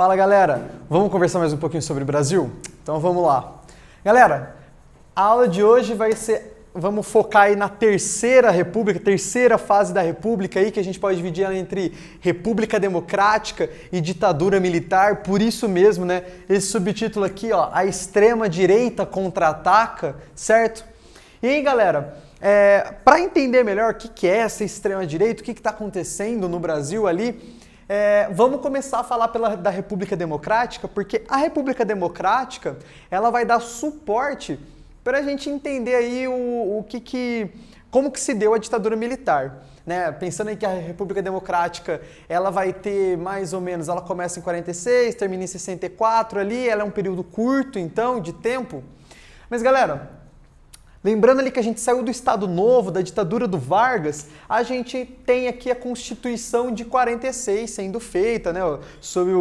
Fala galera, vamos conversar mais um pouquinho sobre o Brasil? Então vamos lá. Galera, a aula de hoje vai ser, vamos focar aí na terceira república, terceira fase da república aí, que a gente pode dividir ela entre república democrática e ditadura militar, por isso mesmo, né, esse subtítulo aqui, ó, a extrema direita contra-ataca, certo? E aí galera, para entender melhor o que é essa extrema direita, o que está acontecendo no Brasil ali, vamos começar a falar da República Democrática, porque a República Democrática ela vai dar suporte para a gente entender aí como que se deu a ditadura militar. Né? Pensando aí que a República Democrática ela vai ter mais ou menos, ela começa em 46, termina em 64 ali, ela é um período curto então de tempo. Mas galera, lembrando ali que a gente saiu do Estado Novo, da ditadura do Vargas, a gente tem aqui a Constituição de 46 sendo feita, né, sob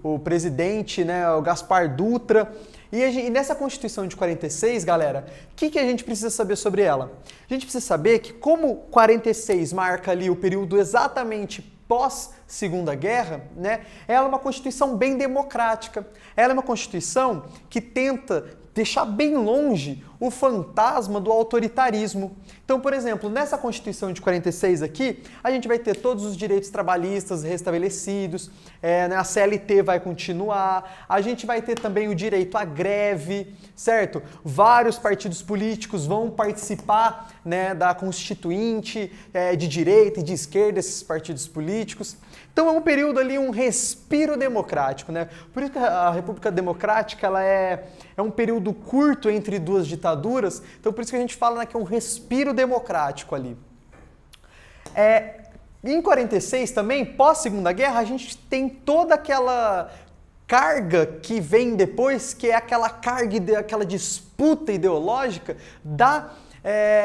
o presidente, né, o Gaspar Dutra. E nessa Constituição de 46, galera, o que a gente precisa saber sobre ela? A gente precisa saber que como 46 marca ali o período exatamente pós-Segunda Guerra, né, ela é uma Constituição bem democrática. Ela é uma Constituição que tenta deixar bem longe o fantasma do autoritarismo. Então, por exemplo, nessa Constituição de 46 aqui, a gente vai ter todos os direitos trabalhistas restabelecidos, né, a CLT vai continuar, a gente vai ter também o direito à greve, certo? Vários partidos políticos vão participar, né, da Constituinte, de direita e de esquerda, esses partidos políticos. Então é um período ali, um respiro democrático, né? Por isso que a República Democrática ela é um período curto entre duas ditaduras, então por isso que a gente fala, né, que é um respiro democrático ali. Em 46 também, pós-Segunda Guerra, a gente tem toda aquela carga que vem depois, que é aquela carga, aquela disputa ideológica da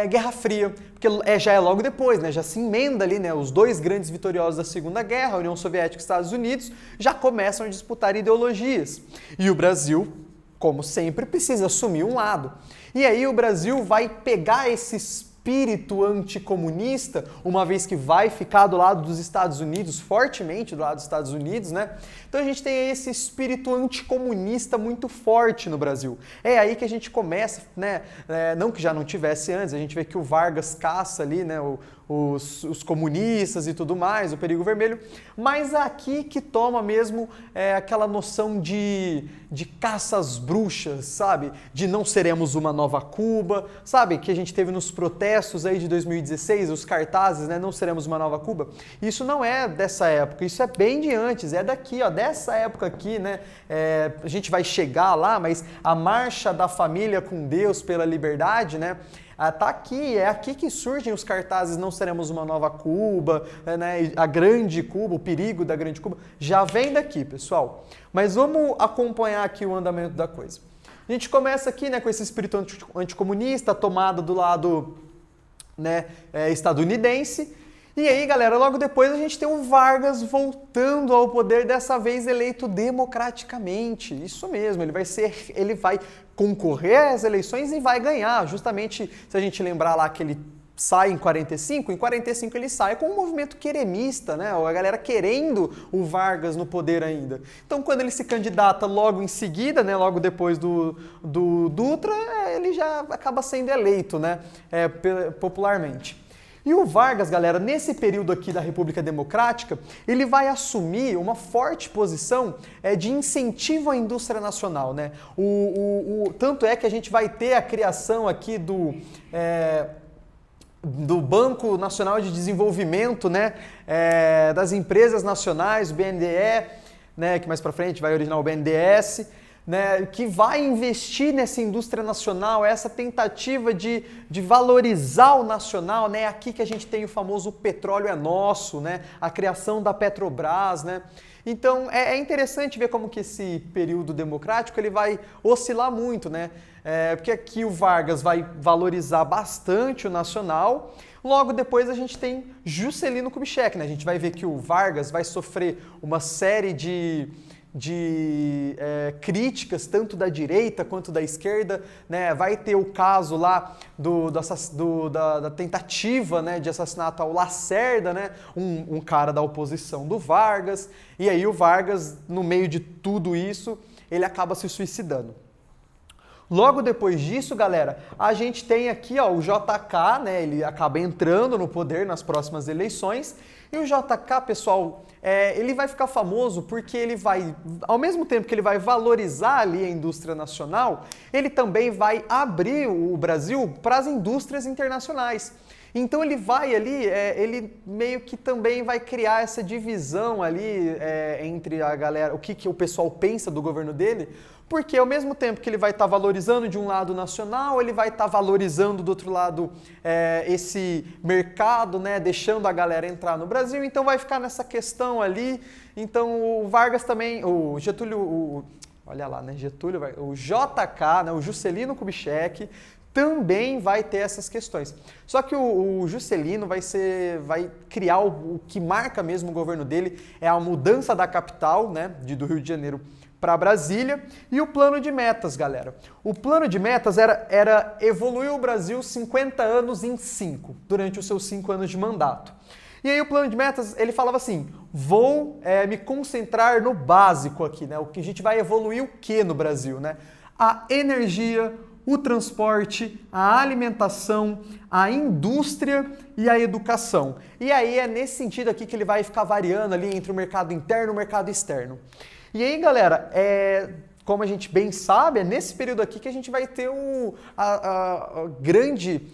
Guerra Fria, porque já é logo depois, né? Já se emenda ali, né? Os dois grandes vitoriosos da Segunda Guerra, a União Soviética e os Estados Unidos, já começam a disputar ideologias. E o Brasil, como sempre, precisa assumir um lado. E aí o Brasil vai pegar esse espírito anticomunista, uma vez que vai ficar do lado dos Estados Unidos, fortemente do lado dos Estados Unidos, né? Então a gente tem esse espírito anticomunista muito forte no Brasil. É aí que a gente começa, né? Não que já não tivesse antes, a gente vê que o Vargas caça ali, né? Os comunistas e tudo mais, o perigo vermelho, mas aqui que toma mesmo aquela noção de caça às bruxas, sabe? De não seremos uma nova Cuba, sabe? Que a gente teve nos protestos aí de 2016, os cartazes, né? Não seremos uma nova Cuba. Isso não é dessa época, isso é bem de antes, é daqui, ó, dessa época aqui, né? A gente vai chegar lá, mas a marcha da família com Deus pela liberdade, né? Tá aqui, é aqui que surgem os cartazes Não Seremos uma Nova Cuba, né, a Grande Cuba, o perigo da Grande Cuba, já vem daqui, pessoal. Mas vamos acompanhar aqui o andamento da coisa. A gente começa aqui, né, com esse espírito anticomunista, tomada do lado, né, estadunidense. E aí, galera, logo depois a gente tem o Vargas voltando ao poder, dessa vez eleito democraticamente. Isso mesmo, ele vai concorrer às eleições e vai ganhar. Justamente, se a gente lembrar lá que ele sai em 45 ele sai com um movimento queremista, né? A galera querendo o Vargas no poder ainda. Então, quando ele se candidata logo em seguida, né, logo depois do Dutra, ele já acaba sendo eleito, né, popularmente. E o Vargas, galera, nesse período aqui da República Democrática, ele vai assumir uma forte posição de incentivo à indústria nacional, né? Tanto é que a gente vai ter a criação aqui do Banco Nacional de Desenvolvimento, né? Das empresas nacionais, o BNDE, né? Que mais para frente vai originar o BNDES, né, que vai investir nessa indústria nacional, essa tentativa de valorizar o nacional, né, aqui que a gente tem o famoso petróleo é nosso, né, a criação da Petrobras, né. Então é interessante ver como que esse período democrático ele vai oscilar muito, né, porque aqui o Vargas vai valorizar bastante o nacional. Logo depois a gente tem Juscelino Kubitschek, né, a gente vai ver que o Vargas vai sofrer uma série de críticas, tanto da direita quanto da esquerda, né? Vai ter o caso lá da tentativa, né, de assassinato ao Lacerda, né? Um cara da oposição do Vargas, e aí o Vargas, no meio de tudo isso, ele acaba se suicidando. Logo depois disso, galera, a gente tem aqui ó, o JK, né, ele acaba entrando no poder nas próximas eleições, e o JK, pessoal, ele vai ficar famoso porque ele vai, ao mesmo tempo que ele vai valorizar ali a indústria nacional, ele também vai abrir o Brasil para as indústrias internacionais. Então ele vai ali, ele meio que também vai criar essa divisão ali entre a galera, o que o pessoal pensa do governo dele, porque ao mesmo tempo que ele vai estar valorizando de um lado nacional, ele vai estar valorizando do outro lado esse mercado, né, deixando a galera entrar no Brasil, então vai ficar nessa questão ali. Então o Vargas também, o Getúlio, olha lá, né, Getúlio, o JK, né, o Juscelino Kubitschek, também vai ter essas questões. Só que o Juscelino vai criar o que marca mesmo o governo dele, é a mudança da capital, né, do Rio de Janeiro para Brasília, e o plano de metas, galera. O plano de metas era evoluir o Brasil 50 anos em 5, durante os seus 5 anos de mandato. E aí o plano de metas, ele falava assim, vou me concentrar no básico aqui, né? O que a gente vai evoluir o que no Brasil, né? A energia, o transporte, a alimentação, a indústria e a educação. E aí é nesse sentido aqui que ele vai ficar variando ali entre o mercado interno e o mercado externo. E aí, galera, como a gente bem sabe, é nesse período aqui que a gente vai ter a grande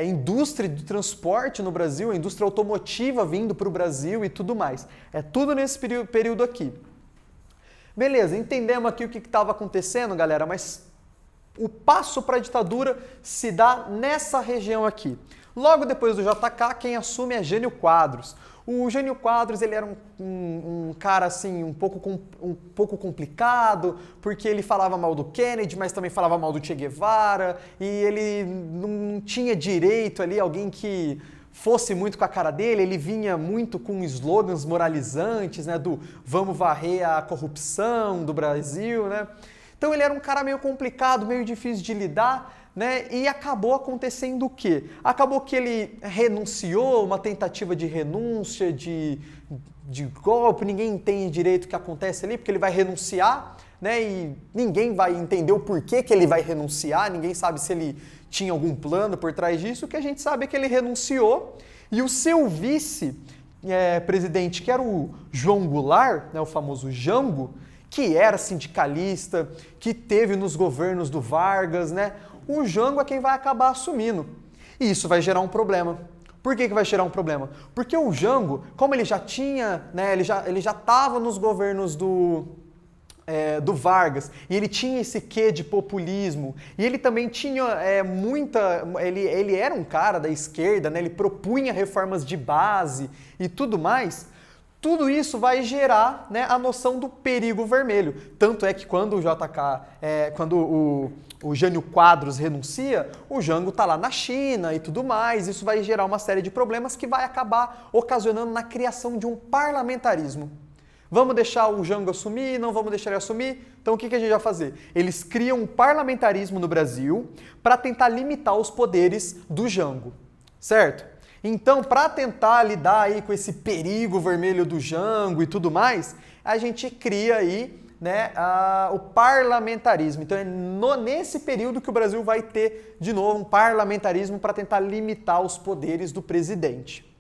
indústria de transporte no Brasil, a indústria automotiva vindo para o Brasil e tudo mais. É tudo nesse período aqui. Beleza, entendemos aqui o que estava acontecendo, galera, mas o passo para a ditadura se dá nessa região aqui. Logo depois do JK, quem assume é Jânio Quadros. O Jânio Quadros, ele era um cara assim um pouco complicado, porque ele falava mal do Kennedy, mas também falava mal do Che Guevara, e ele não tinha direito ali, alguém que fosse muito com a cara dele, ele vinha muito com slogans moralizantes, né, do vamos varrer a corrupção do Brasil, né? Então ele era um cara meio complicado, meio difícil de lidar, né? E acabou acontecendo o quê? Acabou que ele renunciou, uma tentativa de renúncia, de golpe, ninguém entende direito o que acontece ali, porque ele vai renunciar, né? E ninguém vai entender o porquê que ele vai renunciar, ninguém sabe se ele tinha algum plano por trás disso. O que a gente sabe é que ele renunciou e o seu vice-presidente, que era o João Goulart, né, o famoso Jango, que era sindicalista, que teve nos governos do Vargas, né? O Jango é quem vai acabar assumindo. E isso vai gerar um problema. Por que vai gerar um problema? Porque o Jango, como ele já tinha, né, ele já estava nos governos do Vargas, e ele tinha esse quê de populismo, e ele também tinha ele era um cara da esquerda, né, ele propunha reformas de base e tudo mais. Tudo isso vai gerar, né, a noção do perigo vermelho. Tanto é que quando o quando o Jânio Quadros renuncia, o Jango está lá na China e tudo mais. Isso vai gerar uma série de problemas que vai acabar ocasionando na criação de um parlamentarismo. Vamos deixar o Jango assumir? Não vamos deixar ele assumir? Então o que a gente vai fazer? Eles criam um parlamentarismo no Brasil para tentar limitar os poderes do Jango, certo? Então, para tentar lidar aí com esse perigo vermelho do Jango e tudo mais, a gente cria aí, né, o parlamentarismo. Então, é nesse período que o Brasil vai ter, de novo, um parlamentarismo para tentar limitar os poderes do presidente.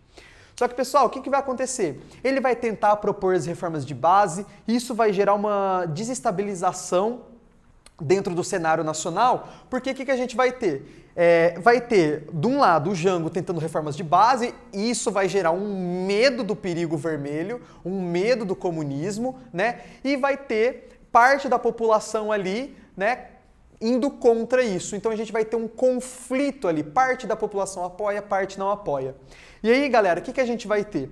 Só que, pessoal, o que vai acontecer? Ele vai tentar propor as reformas de base, e isso vai gerar uma desestabilização dentro do cenário nacional, porque o que a gente vai ter? Vai ter, de um lado, o Jango tentando reformas de base, e isso vai gerar um medo do perigo vermelho, um medo do comunismo, né? E vai ter parte da população ali, né, indo contra isso. Então a gente vai ter um conflito ali, parte da população apoia, parte não apoia. E aí, galera, o que a gente vai ter?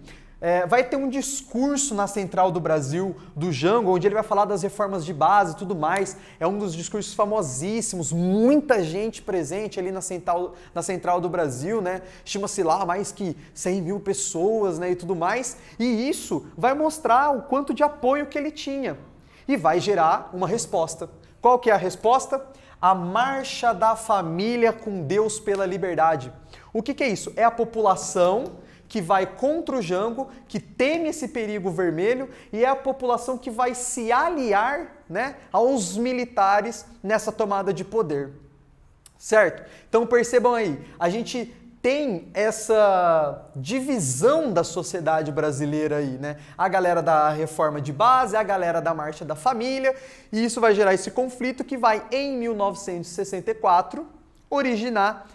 Vai ter um discurso na Central do Brasil, do Jango, onde ele vai falar das reformas de base e tudo mais. É um dos discursos famosíssimos, muita gente presente ali na Central do Brasil, né? Estima-se lá mais que 100 mil pessoas, né, e tudo mais. E isso vai mostrar o quanto de apoio que ele tinha. e vai gerar uma resposta. Qual que é a resposta? A Marcha da Família com Deus pela Liberdade. O que é isso? É a população que vai contra o Jango, que teme esse perigo vermelho, e é a população que vai se aliar, né, aos militares nessa tomada de poder. Certo? Então percebam aí, a gente tem essa divisão da sociedade brasileira aí, né? A galera da reforma de base, a galera da Marcha da Família, e isso vai gerar esse conflito que vai, em 1964, originar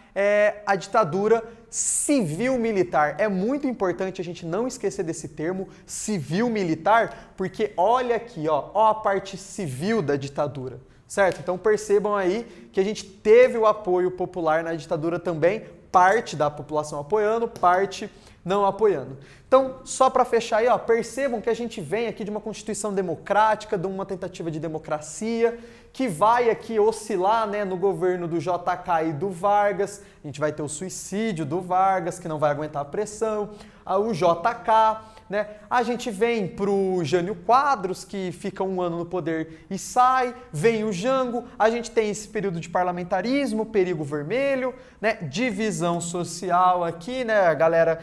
a ditadura civil-militar. É muito importante a gente não esquecer desse termo, civil-militar, porque olha aqui, ó a parte civil da ditadura, certo? Então percebam aí que a gente teve o apoio popular na ditadura também, parte da população apoiando, parte não apoiando. Então, só para fechar aí, ó, percebam que a gente vem aqui de uma Constituição democrática, de uma tentativa de democracia, que vai aqui oscilar, né, no governo do JK e do Vargas. A gente vai ter o suicídio do Vargas, que não vai aguentar a pressão, o JK, né? A gente vem pro Jânio Quadros, que fica um ano no poder e sai, vem o Jango, a gente tem esse período de parlamentarismo, perigo vermelho, né? Divisão social aqui, né? A galera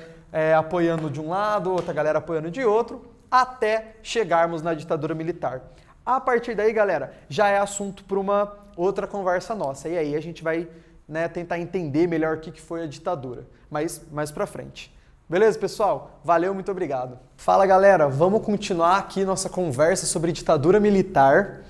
apoiando de um lado, outra galera apoiando de outro, até chegarmos na ditadura militar. A partir daí, galera, já é assunto para uma outra conversa nossa. E aí a gente vai, né, tentar entender melhor o que foi a ditadura, mas mais pra frente. Beleza, pessoal? Valeu, muito obrigado. Fala, galera, vamos continuar aqui nossa conversa sobre ditadura militar.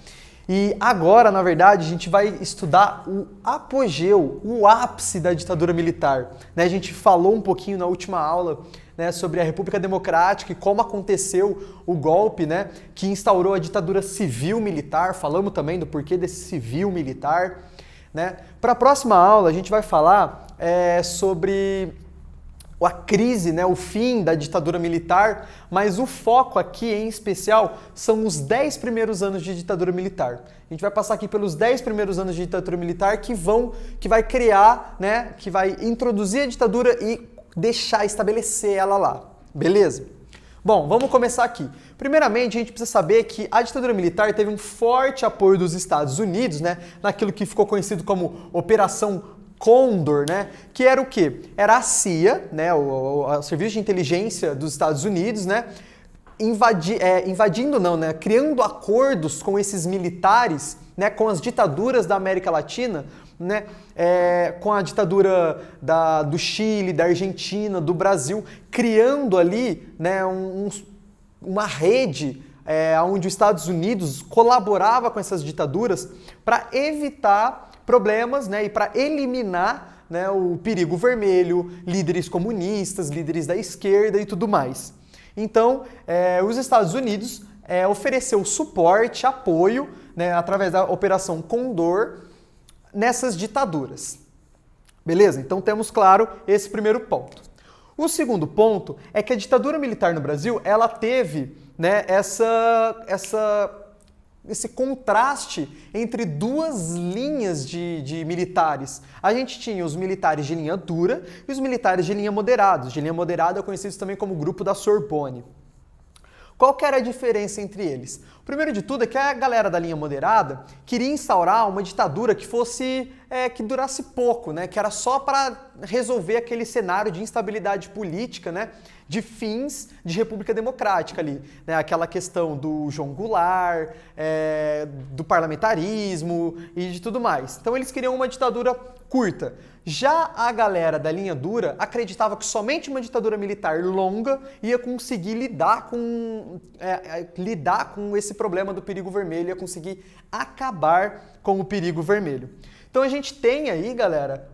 E agora, na verdade, a gente vai estudar o apogeu, o ápice da ditadura militar. A gente falou um pouquinho na última aula, né, sobre a República Democrática e como aconteceu o golpe, né, que instaurou a ditadura civil-militar. Falamos também do porquê desse civil-militar. Né? Para a próxima aula, a gente vai falar sobre a crise, né, o fim da ditadura militar, mas o foco aqui em especial são os 10 primeiros anos de ditadura militar. A gente vai passar aqui pelos 10 primeiros anos de ditadura militar que vai criar, né, que vai introduzir a ditadura e estabelecer ela lá, beleza? Bom, vamos começar aqui. Primeiramente, a gente precisa saber que a ditadura militar teve um forte apoio dos Estados Unidos, né, naquilo que ficou conhecido como Operação Condor, né? Que era o quê? Era a CIA, né? O Serviço de Inteligência dos Estados Unidos, né? Criando acordos com esses militares, né? Com as ditaduras da América Latina, né? Com a ditadura do Chile, da Argentina, do Brasil, criando ali, né, uma rede onde os Estados Unidos colaborava com essas ditaduras para evitar problemas, né, e para eliminar, né, o perigo vermelho, líderes comunistas, líderes da esquerda e tudo mais. Então, os Estados Unidos ofereceu suporte, apoio, né, através da Operação Condor nessas ditaduras. Beleza? Então temos claro esse primeiro ponto. O segundo ponto é que a ditadura militar no Brasil, ela teve, né, esse contraste entre duas linhas de militares. A gente tinha os militares de linha dura e os militares de linha moderada. Os de linha moderada, conhecidos também como Grupo da Sorbonne. Qual que era a diferença entre eles? O primeiro de tudo é que a galera da linha moderada queria instaurar uma ditadura que que durasse pouco, né? Que era só para resolver aquele cenário de instabilidade política, né? De fins de República Democrática ali, né? Aquela questão do João Goulart, do parlamentarismo e de tudo mais. Então eles queriam uma ditadura curta. Já a galera da linha dura acreditava que somente uma ditadura militar longa ia conseguir lidar com esse problema do perigo vermelho, ia conseguir acabar com o perigo vermelho. Então a gente tem aí, galera,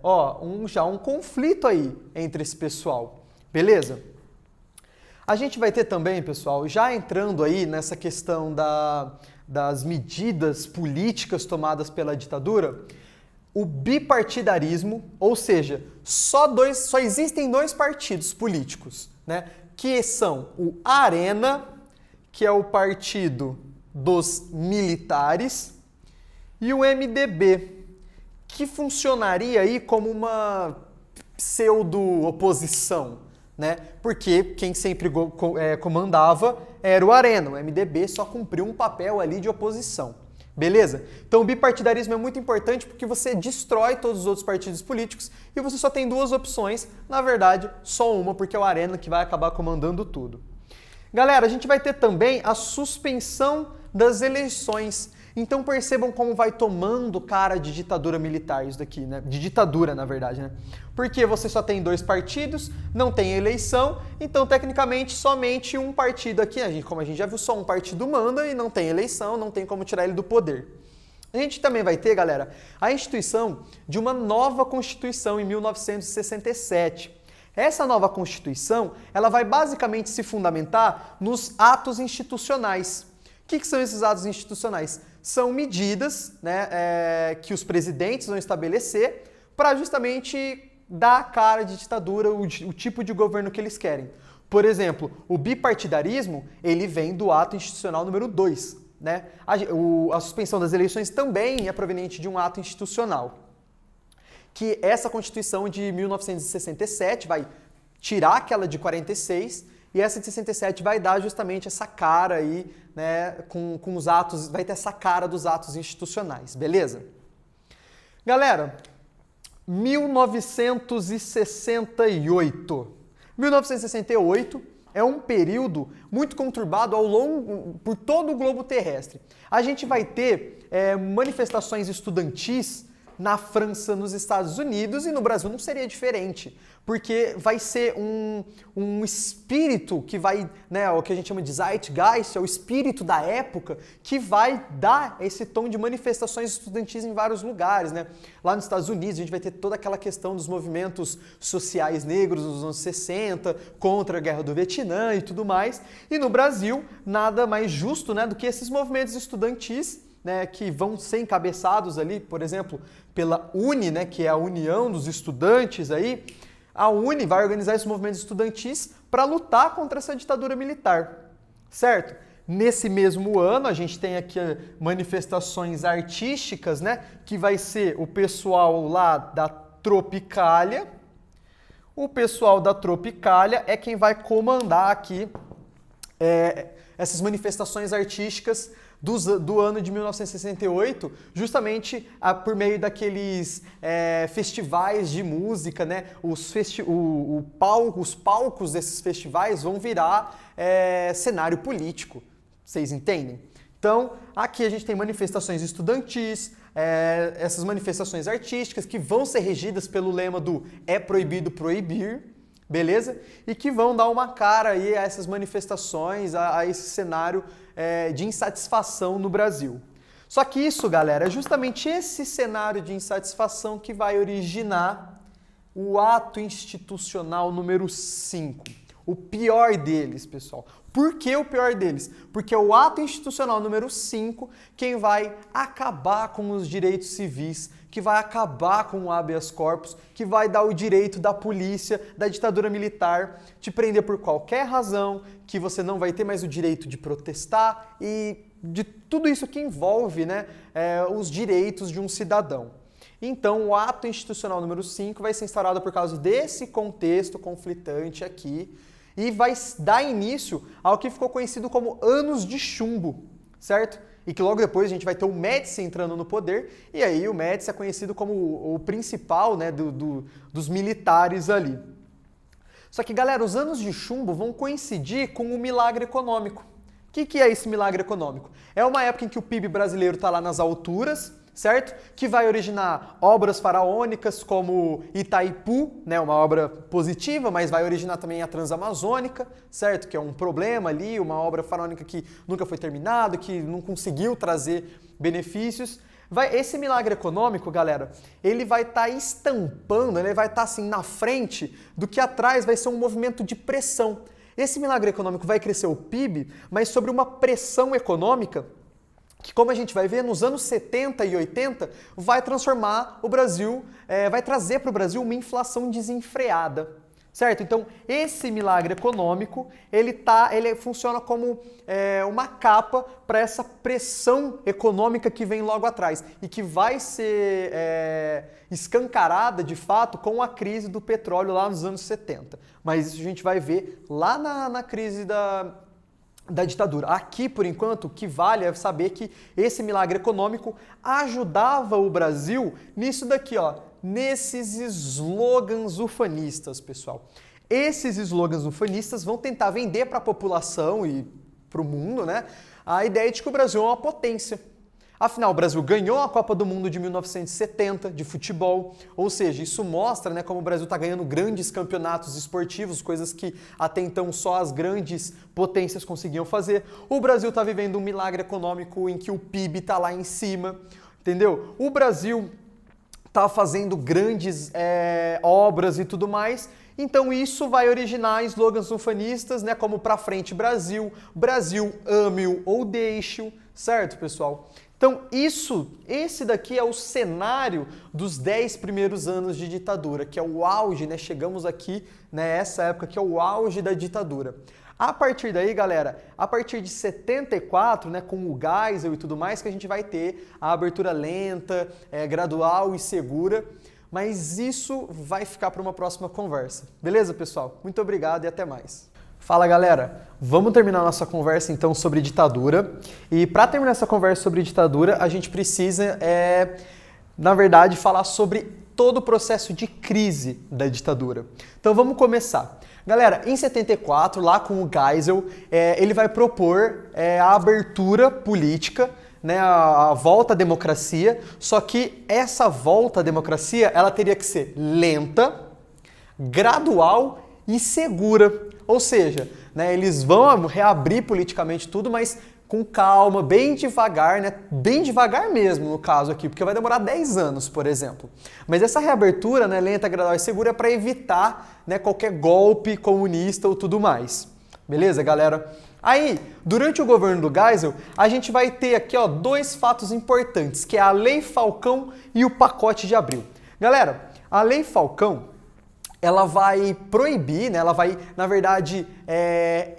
já um conflito aí entre esse pessoal, beleza? A gente vai ter também, pessoal, já entrando aí nessa questão das medidas políticas tomadas pela ditadura, o bipartidarismo, ou seja, só existem dois partidos políticos, né? Que são o Arena, que é o partido dos militares, e o MDB, que funcionaria aí como uma pseudo-oposição, né? Porque quem sempre comandava era o Arena, o MDB só cumpriu um papel ali de oposição. Beleza? Então o bipartidarismo é muito importante porque você destrói todos os outros partidos políticos e você só tem duas opções, na verdade, só uma, porque é o Arena que vai acabar comandando tudo. Galera, a gente vai ter também a suspensão das eleições. Então percebam como vai tomando cara de ditadura militar isso daqui, né? De ditadura, na verdade, né? Porque você só tem dois partidos, não tem eleição, então tecnicamente somente um partido aqui, como a gente já viu, só um partido manda e não tem eleição, não tem como tirar ele do poder. A gente também vai ter, galera, a instituição de uma nova Constituição em 1967. Essa nova Constituição, ela vai basicamente se fundamentar nos atos institucionais. O que são esses atos institucionais? São medidas, né, que os presidentes vão estabelecer para justamente dar a cara de ditadura, o tipo de governo que eles querem. Por exemplo, o bipartidarismo, ele vem do ato institucional número 2. Né? A suspensão das eleições também é proveniente de um ato institucional. Que essa Constituição de 1967 vai tirar aquela de 46 e essa de 67 vai dar justamente essa cara aí, né, com os atos, vai ter essa cara dos atos institucionais, beleza? Galera, 1968. 1968 é um período muito conturbado por todo o globo terrestre. A gente vai ter manifestações estudantis na França, nos Estados Unidos e no Brasil não seria diferente, porque vai ser um espírito que vai, né, o que a gente chama de Zeitgeist, é o espírito da época que vai dar esse tom de manifestações estudantis em vários lugares, né? Lá nos Estados Unidos a gente vai ter toda aquela questão dos movimentos sociais negros nos anos 60, contra a Guerra do Vietnã e tudo mais, e no Brasil nada mais justo, né, do que esses movimentos estudantis, né, que vão ser encabeçados ali, por exemplo, pela UNE, né, que é a União dos Estudantes aí. A UNE vai organizar esses movimentos estudantis para lutar contra essa ditadura militar, certo? Nesse mesmo ano, a gente tem aqui manifestações artísticas, né, que vai ser o pessoal lá da Tropicália. O pessoal da Tropicália é quem vai comandar aqui essas manifestações artísticas do ano de 1968, justamente por meio daqueles festivais de música, né? Os palcos desses festivais vão virar cenário político, vocês entendem? Então, aqui a gente tem manifestações estudantis, essas manifestações artísticas que vão ser regidas pelo lema do "é proibido proibir", beleza? E que vão dar uma cara aí a essas manifestações, a esse cenário de insatisfação no Brasil. Só que isso, galera, é justamente esse cenário de insatisfação que vai originar o ato institucional número 5. O pior deles, pessoal. Por que o pior deles? Porque é o ato institucional número 5 quem vai acabar com os direitos civis, que vai acabar com o habeas corpus, que vai dar o direito da polícia, da ditadura militar, te prender por qualquer razão, que você não vai ter mais o direito de protestar e de tudo isso que envolve, né, os direitos de um cidadão. Então, o ato institucional número 5 vai ser instaurado por causa desse contexto conflitante aqui e vai dar início ao que ficou conhecido como Anos de Chumbo, certo? E que logo depois a gente vai ter o Médici entrando no poder, e aí o Médici é conhecido como o principal, né, dos militares ali. Só que, galera, os Anos de Chumbo vão coincidir com o milagre econômico. O que é esse milagre econômico? É uma época em que o PIB brasileiro está lá nas alturas, certo? Que vai originar obras faraônicas como Itaipu, né, uma obra positiva, mas vai originar também a Transamazônica, certo? Que é um problema ali, uma obra faraônica que nunca foi terminada, que não conseguiu trazer benefícios. Esse milagre econômico, galera, ele vai estar estampando, ele vai estar assim na frente do que atrás vai ser um movimento de pressão. Esse milagre econômico vai crescer o PIB, mas sobre uma pressão econômica que, como a gente vai ver, nos anos 70 e 80, vai transformar o Brasil, vai trazer para o Brasil uma inflação desenfreada, certo? Então, esse milagre econômico, ele funciona como uma capa para essa pressão econômica que vem logo atrás e que vai ser escancarada, de fato, com a crise do petróleo lá nos anos 70. Mas isso a gente vai ver lá na crise da ditadura. Aqui, por enquanto, o que vale é saber que esse milagre econômico ajudava o Brasil nisso daqui, ó, nesses slogans ufanistas, pessoal. Esses slogans ufanistas vão tentar vender para a população e para o mundo, né, a ideia de que o Brasil é uma potência. Afinal, o Brasil ganhou a Copa do Mundo de 1970 de futebol, ou seja, isso mostra, né, como o Brasil está ganhando grandes campeonatos esportivos, coisas que até então só as grandes potências conseguiam fazer. O Brasil está vivendo um milagre econômico em que o PIB está lá em cima, entendeu? O Brasil está fazendo grandes obras e tudo mais. Então isso vai originar slogans ufanistas, né, como Pra Frente Brasil, Brasil ame-o ou deixe-o, certo, pessoal? Então esse daqui é o cenário dos 10 primeiros anos de ditadura, que é o auge, né? Chegamos aqui, né, essa época que é o auge da ditadura. A partir daí, galera, a partir de 74, né, com o Geisel e tudo mais, que a gente vai ter a abertura lenta, gradual e segura, mas isso vai ficar para uma próxima conversa. Beleza, pessoal? Muito obrigado e até mais. Fala, galera! Vamos terminar nossa conversa então sobre ditadura. E para terminar essa conversa sobre ditadura, a gente precisa, na verdade, falar sobre todo o processo de crise da ditadura. Então vamos começar. Galera, em 74, lá com o Geisel, ele vai propor a abertura política, né, a volta à democracia, só que essa volta à democracia ela teria que ser lenta, gradual e segura. Ou seja, né, eles vão reabrir politicamente tudo, mas com calma, bem devagar, né? Bem devagar mesmo no caso aqui, porque vai demorar 10 anos, por exemplo. Mas essa reabertura, né, lenta, gradual e segura é para evitar, né, qualquer golpe comunista ou tudo mais. Beleza, galera? Aí, durante o governo do Geisel, a gente vai ter aqui, ó, dois fatos importantes, que é a Lei Falcão e o Pacote de Abril. Galera, a Lei Falcão, ela vai proibir, né, ela vai, na verdade,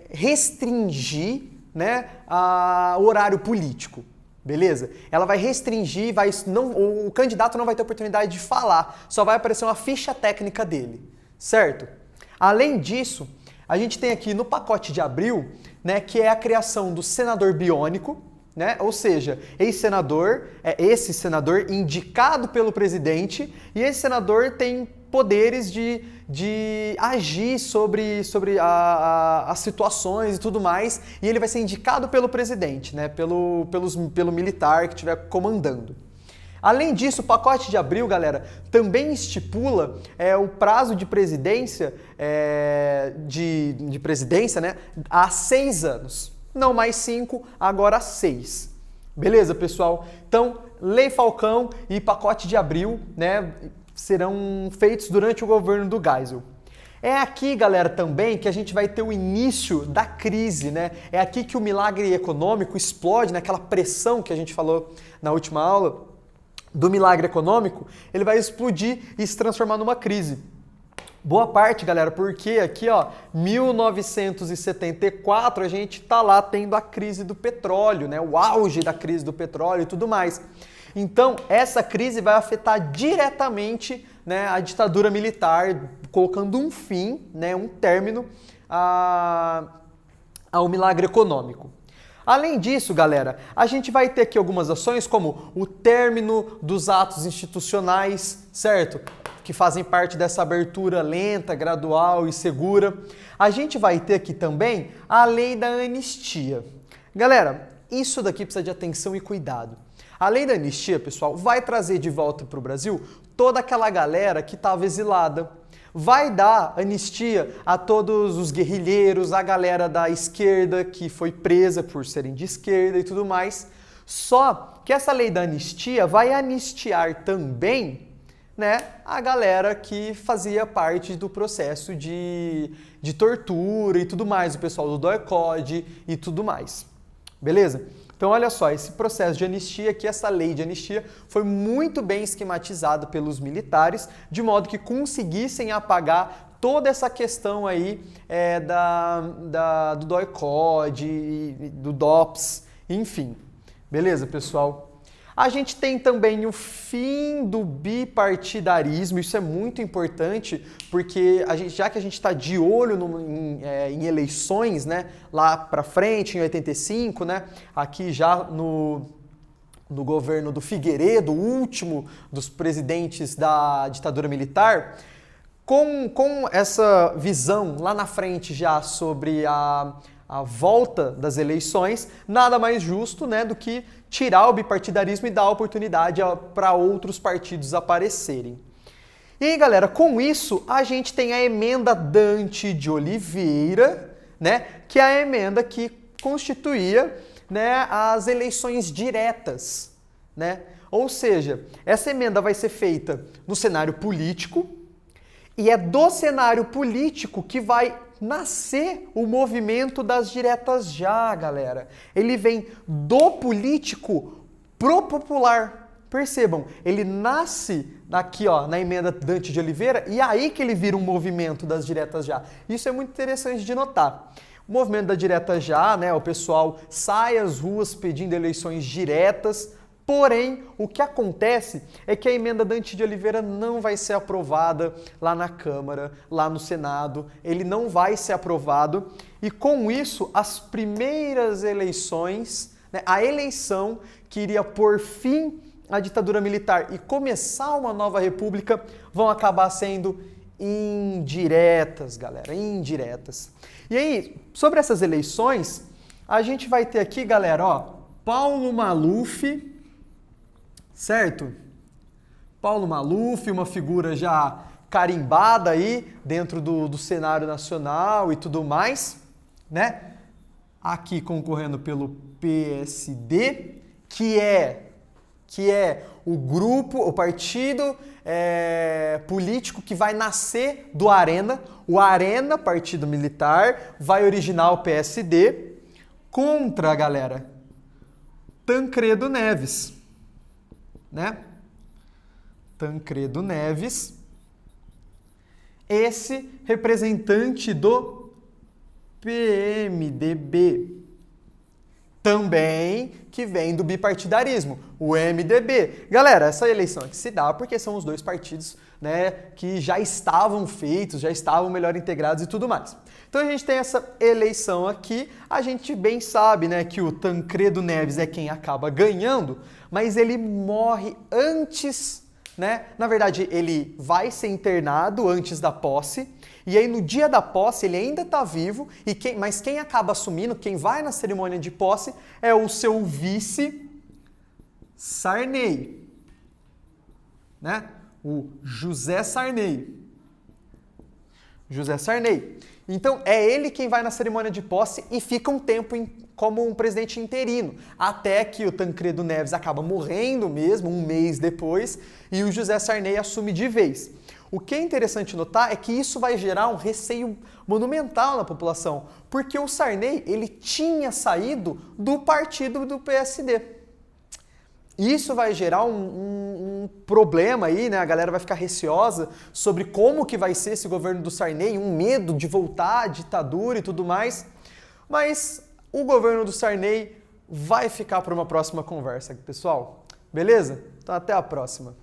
restringir, né, o horário político, beleza? Ela vai restringir, o candidato não vai ter oportunidade de falar, só vai aparecer uma ficha técnica dele, certo? Além disso, a gente tem aqui no Pacote de Abril, né, que é a criação do senador biônico, né? Ou seja, esse senador indicado pelo presidente, e esse senador tem poderes de agir sobre as situações e tudo mais, e ele vai ser indicado pelo presidente, né? Pelo militar que estiver comandando. Além disso, o Pacote de Abril, galera, também estipula o prazo de presidência, de presidência, né, a 6 anos. Não mais 5, agora 6. Beleza, pessoal? Então, Lei Falcão e Pacote de Abril, né, serão feitos durante o governo do Geisel. É aqui, galera, também que a gente vai ter o início da crise, né? É aqui que o milagre econômico explode, naquela pressão que a gente falou na última aula, do milagre econômico, ele vai explodir e se transformar numa crise. Boa parte, galera, porque aqui, ó, 1974, a gente tá lá tendo a crise do petróleo, né? O auge da crise do petróleo e tudo mais. Então, essa crise vai afetar diretamente, né, a ditadura militar, colocando um fim, né, um término ao milagre econômico. Além disso, galera, a gente vai ter aqui algumas ações como o término dos atos institucionais, certo? Que fazem parte dessa abertura lenta, gradual e segura. A gente vai ter aqui também a lei da anistia. Galera, isso daqui precisa de atenção e cuidado. A lei da anistia, pessoal, vai trazer de volta para o Brasil toda aquela galera que estava exilada. Vai dar anistia a todos os guerrilheiros, a galera da esquerda que foi presa por serem de esquerda e tudo mais. Só que essa lei da anistia vai anistiar também, né, a galera que fazia parte do processo de tortura e tudo mais, o pessoal do DOI-CODE e tudo mais. Beleza? Então, olha só, esse processo de anistia aqui, essa lei de anistia, foi muito bem esquematizada pelos militares, de modo que conseguissem apagar toda essa questão aí do DOI-CODE, do DOPS, enfim. Beleza, pessoal? A gente tem também o fim do bipartidarismo, isso é muito importante, porque já que a gente está de olho em eleições, né, lá para frente, em 85, né, aqui já no governo do Figueiredo, o último dos presidentes da ditadura militar, com essa visão lá na frente já sobre a volta das eleições, nada mais justo, né, do que tirar o bipartidarismo e dar oportunidade para outros partidos aparecerem. E aí, galera, com isso, a gente tem a emenda Dante de Oliveira, né, que é a emenda que constituía, né, as eleições diretas, né? Ou seja, essa emenda vai ser feita no cenário político e é do cenário político que vai nascer o movimento das diretas já, galera. Ele vem do político pro popular. Percebam, ele nasce aqui, ó, na emenda Dante de Oliveira e é aí que ele vira um movimento das diretas já. Isso é muito interessante de notar. O movimento da direta já, né, o pessoal sai às ruas pedindo eleições diretas, porém, o que acontece é que a emenda Dante de Oliveira não vai ser aprovada lá na Câmara, lá no Senado, ele não vai ser aprovado e com isso as primeiras eleições, né, a eleição que iria pôr fim à ditadura militar e começar uma nova república vão acabar sendo indiretas, galera, indiretas. E aí, sobre essas eleições, a gente vai ter aqui, galera, ó, Paulo Maluf, certo? Paulo Maluf, uma figura já carimbada aí dentro do cenário nacional e tudo mais, né? Aqui concorrendo pelo PSD, que é o grupo, o partido político que vai nascer do Arena. O Arena, partido militar, vai originar o PSD contra, galera, Tancredo Neves, né? Tancredo Neves, esse representante do PMDB, também que vem do bipartidarismo, o MDB. Galera, essa eleição aqui se dá porque são os dois partidos, né, que já estavam feitos, já estavam melhor integrados e tudo mais. Então a gente tem essa eleição aqui, a gente bem sabe, né, que o Tancredo Neves é quem acaba ganhando, mas ele morre antes, né? Na verdade, ele vai ser internado antes da posse, e aí no dia da posse ele ainda está vivo, mas quem acaba assumindo, quem vai na cerimônia de posse, é o seu vice Sarney, né? O José Sarney. José Sarney. Então é ele quem vai na cerimônia de posse e fica um tempo como um presidente interino, até que o Tancredo Neves acaba morrendo mesmo, um mês depois, e o José Sarney assume de vez. O que é interessante notar é que isso vai gerar um receio monumental na população, porque o Sarney, ele tinha saído do partido do PSD. Isso vai gerar um problema aí, né? A galera vai ficar receosa sobre como que vai ser esse governo do Sarney, um medo de voltar à ditadura e tudo mais. Mas o governo do Sarney vai ficar para uma próxima conversa, pessoal. Beleza? Então até a próxima.